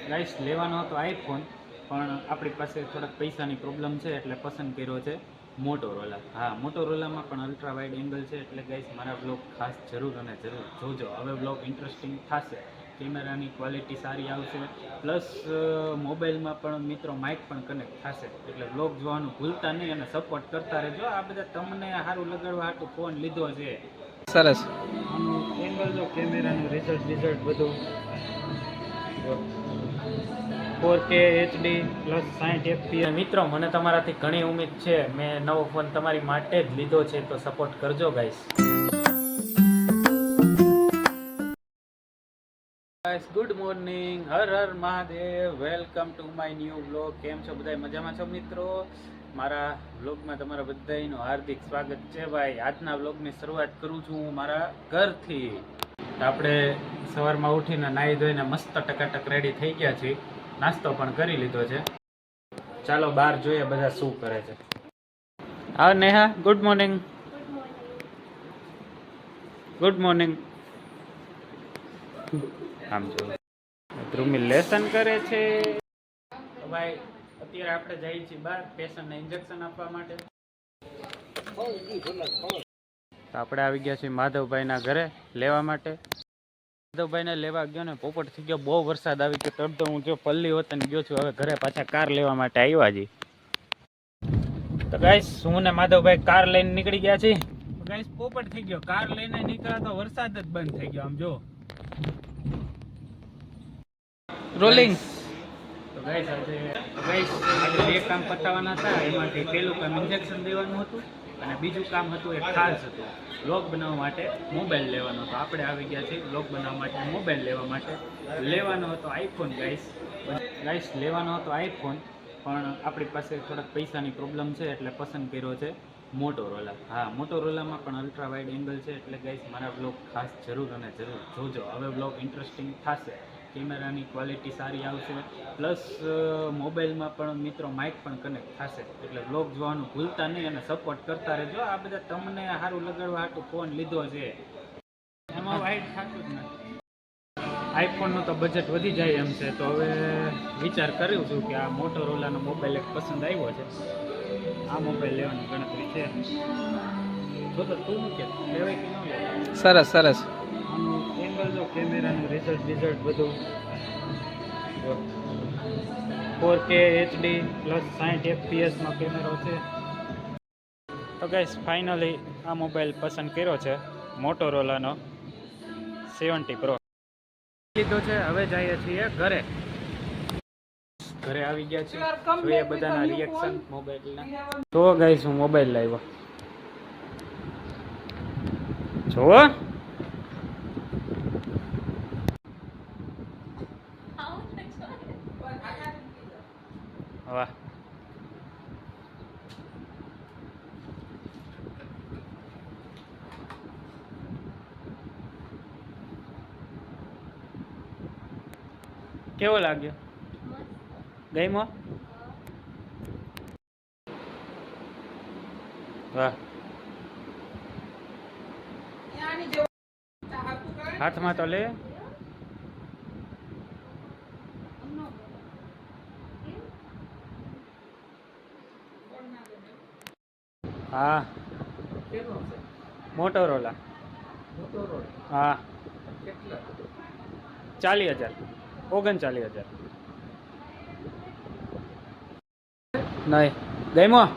Guys લેવાનો હતો iPhone, પણ આપણી પાસે થોડાક પૈસાની પ્રોબ્લેમ છે એટલે પસંદ કર્યો છે મોટોરોલા. હા, મોટોરોલામાં પણ અલ્ટ્રા વાઇડ એંગલ છે એટલે ગાઈસ મારા બ્લોગ ખાસ જરૂર અને જરૂર જોજો. હવે બ્લોગ ઇન્ટરેસ્ટિંગ થશે, કેમેરાની ક્વોલિટી સારી આવશે, પ્લસ મોબાઈલમાં પણ મિત્રો માઇક પણ કનેક્ટ થશે, એટલે બ્લોગ જોવાનું ભૂલતા નહીં અને સપોર્ટ કરતા રહેજો. આ બધા તમને સારું લગાડવા હાટું ફોન લીધો છે. સરસ. આનું એંગલ જો, કેમેરાનું રિઝલ્ટ બધું 4K HD પ્લસ 60 FPS. મિત્રો, મને તમારાથી ઘણી ઉમ્મીદ છે. મેં નવો ફોન તમારી માટે જ લીધો છે, તો સપોર્ટ કરજો guys. Good morning, Har Har Mahadev, welcome to my new blog. કેમ છો બધા? મજામાં છો મિત્રો? મારા બ્લોગમાં તમારા બધાનું હાર્દિક સ્વાગત છે ભાઈ. આજના બ્લોગની શરૂઆત કરું છું હું મારા ઘરથી. આપણે સવારમાં ઉઠીને નાહી ધોઈને મસ્ત ટકાટક રેડી થઈ ગયા છીએ. નાસ્તો પણ કરી લીધો છે. ચાલો બહાર જોઈએ બધા શું કરે છે. હા Neha, good morning. Good morning. આમ જો ધ્રુમી લેસન કરે છે. ભાઈ અત્યારે આપણે જઈએ છીએ બહાર પેશન્ટને ઇન્જેક્શન આપવા માટે. તો આપણે આવી ગયા છીએ માધવભાઈના ઘરે લેવા માટે. માધવભાઈને લેવા ગયો ને પોપટ થઈ ગયો, બહુ વરસાદ આવી ગયો. તરતો હું જો પલ્લી વતન ગયો છું. હવે ઘરે પાછા કાર લેવા માટે આવ્યા છીએ. તો ગાઈસ, હું ને માધવભાઈ કાર લઈને નીકળી ગયા છીએ. ગાઈસ, પોપટ થઈ ગયો, કાર લઈને નીકળ્યા તો વરસાદ જ બંધ થઈ ગયો. આમ જો રોલિંગ. તો ગાઈસ આજે બે કામ પતાવવાના હતા. એમાંથી પહેલું કામ ઇન્જેક્શન દેવાનું હતું અને બીજું કામ હતું એક ખાસ હતું, બ્લોગ બનાવવા માટે મોબાઈલ લેવાનો હતો. આપણે આવી ગયા છીએ બ્લોગ બનાવવા માટે મોબાઈલ લેવા માટે. લેવાનો હતો આઈફોન ગાઈસ. લેવાનો હતો આઈફોન, પણ આપણી પાસે થોડાક પૈસાની પ્રોબ્લેમ છે એટલે પસંદ કર્યો છે મોટોરોલા. હા, મોટોરોલામાં પણ અલ્ટ્રા વાઇડ એંગલ છે એટલે ગાઈસ મારા બ્લોગ ખાસ જરૂર અને જરૂર જોજો. હવે બ્લોગ ઇન્ટરેસ્ટિંગ થશે, કેમેરાની ક્વોલિટી સારી આવશે, પ્લસ મોબાઈલમાં પણ મિત્રો માઇક પણ કનેક્ટ થશે, એટલે બ્લોગ જોવાનું ભૂલતા નહીં અને સપોર્ટ કરતા રહેજો. આ બધા તમને સારું લગાડવા હાટું ફોન લીધો છે, એમાં વાઇટ થતું જ નથી. આઈફોનનું તો બજેટ વધી જાય એમ છે, તો હવે વિચાર કર્યું છું કે આ મોટોરોલાનો મોબાઈલ એક પસંદ આવ્યો છે. આ મોબાઈલ લેવાની ગણતરી છે. જો તો તું કે લેવાય કે ન લેવાય? સરસ સરસ. આનું એંગલ જો, કેમેરાનું રિઝલ્ટ બધું 4K HD પ્લસ 60 FPS માં કેમેરો છે. તો ગાઈસ, ફાઇનલી આ મોબાઈલ પસંદ કર્યો છે મોટોરોલાનો 70 Pro લીધો છે. હવે જઈએ છીએ ઘરે. ઘરે આવી ગયા છીએ, જોઈએ બધાના રિએક્શન મોબાઈલના. તો ગાઈસ, હું મોબાઈલ લાવ્યો જો. વાહ, કેવો લાગ્યો? ગમ્યો? વાહ, હાથમાં તો લે. હા, મોટોરોલા. હા, 40,000 39,000. નહીં ગમ્યો?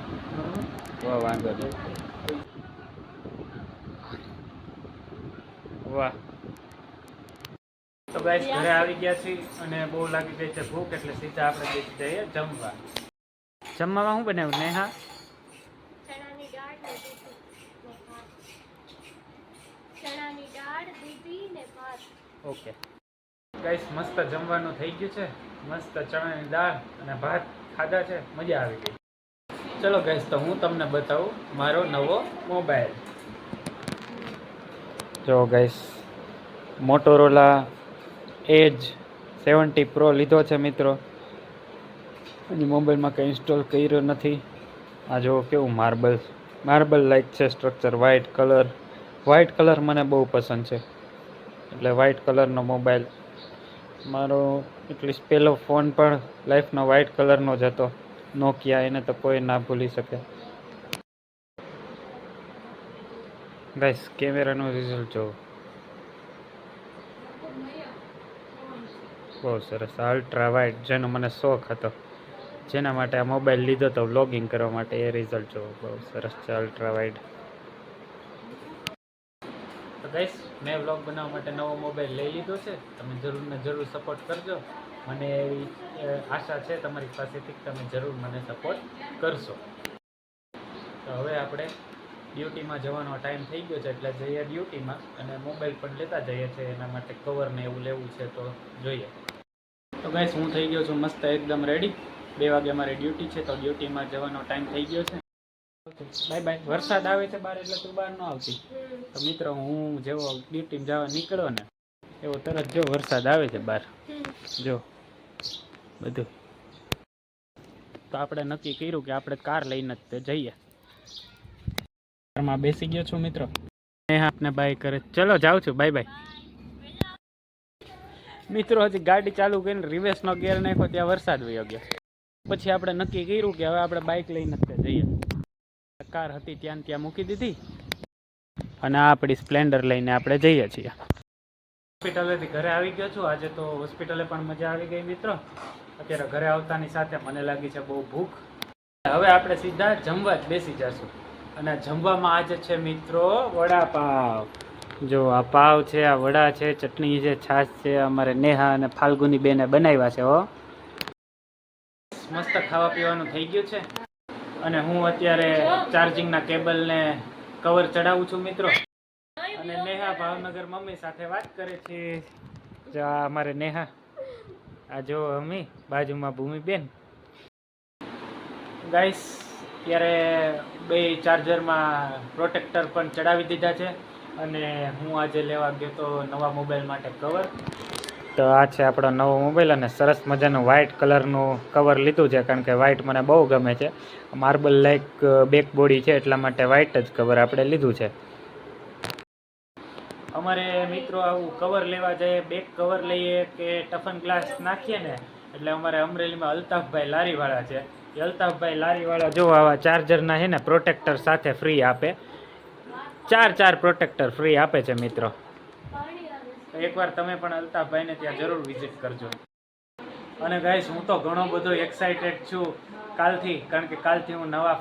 વાંધો નહીં. વાહ. તો ગાઈસ, ઘરે આવી ગયા છીએ અને બહુ લાગી ગઈ છે ભૂખ, એટલે સીધા આપણે બેસી જઈએ જમવા. જમવામાં શું બનાવ્યું નેહા? ઓકે ગાઈસ, મસ્ત જમવાનું થઈ ગયું છે. મસ્ત ચણાની દાળ અને ભાત ખાધા છે, મજા આવી ગઈ. ચલો ગાઈસ, તો હું તમને બતાવું મારો નવો મોબાઈલ. જો ગાઈસ, મોટોરોલા એજ 70 Pro લીધો છે મિત્રો. અને મોબાઈલમાં કંઈ ઇન્સ્ટોલ કર્યો નથી. આ જો કેવું માર્બલ લાઈક છે સ્ટ્રક્ચર. વ્હાઇટ કલર મને બહુ પસંદ છે, એટલે વ્હાઇટ કલરનો મોબાઈલ મારો એટલીસ્ટ પહેલો ફોન પણ લાઈફનો વ્હાઇટ કલરનો જ હતો, નોકિયા. એને તો કોઈ ના ભૂલી શકે. ગાઈસ, કેમેરાનું રિઝલ્ટ જોવો, બહુ સરસ. અલ્ટ્રા વાઇડ, જેનો મને શોખ હતો, જેના માટે આ મોબાઈલ લીધો હતો વ્લોગિંગ કરવા માટે, એ રિઝલ્ટ જોવો, બહુ સરસ છે અલ્ટ્રા વાઇડ. તો ગાઈસ, મેં વ્લોગ બનાવવા માટે નવો મોબાઈલ લઈ લીધો છે. તમે જરૂર ને જરૂર સપોર્ટ કરજો. મને એવી આશા છે તમારી પાસેથી કે તમે જરૂર મને સપોર્ટ કરશો. તો હવે આપણે ડ્યુટીમાં જવાનો ટાઈમ થઈ ગયો છે, એટલે જઈએ ડ્યુટીમાં. અને મોબાઈલ પણ લેતા જઈએ છીએ, એના માટે કવર ને એવું લેવું છે, તો જોઈએ. તો ગાઈસ, હું થઈ ગયો છું મસ્ત એકદમ રેડી. 2 વાગે મારી ડ્યુટી છે, તો ડ્યુટીમાં જવાનો ટાઈમ થઈ ગયો છે. Bye bye. વરસાદ આવે છે બહાર, એટલે તું બહાર ન આવતી. તો મિત્રો, હું જેવો ડ્યુટીમાં જવા નીકળ્યો ને, એવો તરત જો વરસાદ આવે છે બહાર, જો બધું. તો આપણે નક્કી કર્યું કે આપણે કાર લઈને જ તે જઈએ. કારમાં બેસી ગયો છું મિત્રો. આપને બાય કરે, ચલો જાઉં છું, બાય બાય. મિત્રો, હજી ગાડી ચાલુ કરીને રિવર્સનો ગેર નાખ્યો, ત્યાં વરસાદ વયો ગયો. પછી આપણે નક્કી કર્યું કે હવે આપણે બાઇક લઈને જ જઈએ. કાર હતી ત્યાં મૂકી દીધી, અને આ આપણી સ્પ્લેન્ડર લઈને આપણે જઈએ છીએ. હોસ્પિટલેથી ઘરે આવી ગયો છું. આજે તો હોસ્પિટલે પણ મજા આવી ગઈ મિત્રો. અત્યારે ઘરે આવતાની સાથે મને લાગી છે બહુ ભૂખ. હવે આપણે સીધા જમવા જ બેસી જશું. અને જમવામાં આજે છે મિત્રો વડાપાવ. જો આ પાવ છે, આ વડા છે, ચટણી છે, છાશ છે. અમારે નેહા અને ફાલ્ગુની બેને બનાવ્યા છે. હો, મસ્ત ખાવા પીવાનું થઈ ગયું છે. અને હું અત્યારે ચાર્જિંગના કેબલને કવર ચડાવું છું મિત્રો. અને નેહા ભાવનગર મમ્મી સાથે વાત કરે છે. જો અમારે નેહા, આ જો અમી, બાજુમાં ભૂમિબેન. ગાઈસ, ત્યારે 2 ચાર્જરમાં પ્રોટેક્ટર પણ ચડાવી દીધા છે. અને હું આજે લેવા ગયો તો નવા મોબાઈલ માટે કવર. તો આ છે આપણો નવો મોબાઈલ, અને સરસ મજાનું વ્હાઇટ કલરનું કવર લીધું છે, કારણ કે વ્હાઇટ મને બહુ ગમે છે. માર્બલ લાઇક બેક બોડી છે, એટલા માટે વ્હાઇટ જ કવર આપણે લીધું છે. અમારે મિત્રો આવું કવર લેવા જઈએ, બેક કવર લઈએ કે ટફન ગ્લાસ નાખીએ ને, એટલે અમારે અમરેલીમાં અલ્તાફભાઈ લારીવાળા છે. એ અલ્તાફભાઈ લારીવાળા જો આવા ચાર્જરના છે ને પ્રોટેક્ટર સાથે ફ્રી આપે. 4 પ્રોટેક્ટર ફ્રી આપે છે મિત્રો. એકવાર તમે પણ અલ્તાફભાઈને ત્યાં જરૂર વિઝિટ કરજો. અને ગાઈસ, હું તો ઘણો બધો એક્સાઇટેડ છું કાલથી, કારણ કે કાલથી હું નવા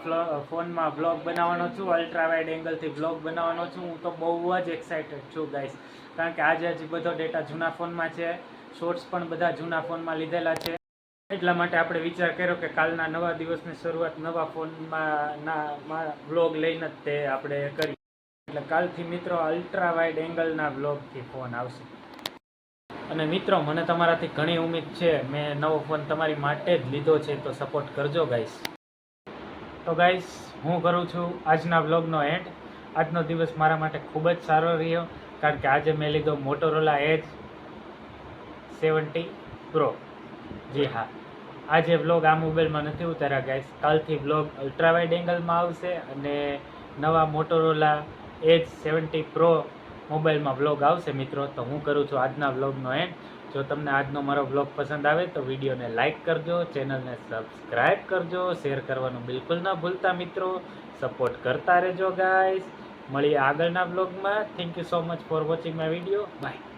ફોનમાં વ્લોગ બનાવવાનો છું. અલ્ટ્રા વાઇડ એંગલથી વ્લોગ બનાવવાનો છું. હું તો બહુ જ એક્સાઇટેડ છું ગાઈસ, કારણ કે આજે હજી બધો ડેટા જૂના ફોનમાં છે. શોર્ટ્સ પણ બધા જૂના ફોનમાં લીધેલા છે. એટલા માટે આપણે વિચાર કર્યો કે કાલના નવા દિવસની શરૂઆત નવા ફોનમાં વ્લોગ લઈને જ તે આપણે કરી. એટલે કાલથી મિત્રો અલ્ટ્રા વાઇડ એંગલના વ્લોગથી ફોન આવશે. અને મિત્રો, મને તમારાથી ઘણી ઉમ્મીદ છે. મેં નવો ફોન તમારી માટે જ લીધો છે, તો સપોર્ટ કરજો ગાઈસ. તો ગાઈસ, હું કરું છું આજના વ્લોગનો એન્ડ. આજનો દિવસ મારા માટે ખૂબ જ સારો રહ્યો, કારણ કે આજે મેં લીધો મોટોરોલા એજ 70 પ્રો. જી હા, આજે વ્લોગ આ મોબાઈલમાં નથી ઉતાર્યા ગાઈસ. કાલથી વ્લોગ અલ્ટ્રા વાઇડ એંગલમાં આવશે, અને નવા મોટોરોલા એજ 70 પ્રો મોબાઈલમાં વ્લોગ આવશે મિત્રો. તો હું કરું છું આજના વ્લોગનો એન્ડ. જો તમને આજનો મારો વ્લોગ પસંદ આવે તો વિડીયોને લાઇક કરજો, ચેનલને સબસ્ક્રાઈબ કરજો, શેર કરવાનું બિલકુલ ન ભૂલતા મિત્રો. સપોર્ટ કરતા રહેજો ગાઈસ. મળીએ આગળના વ્લોગમાં. Thank you so much for watching my video. By.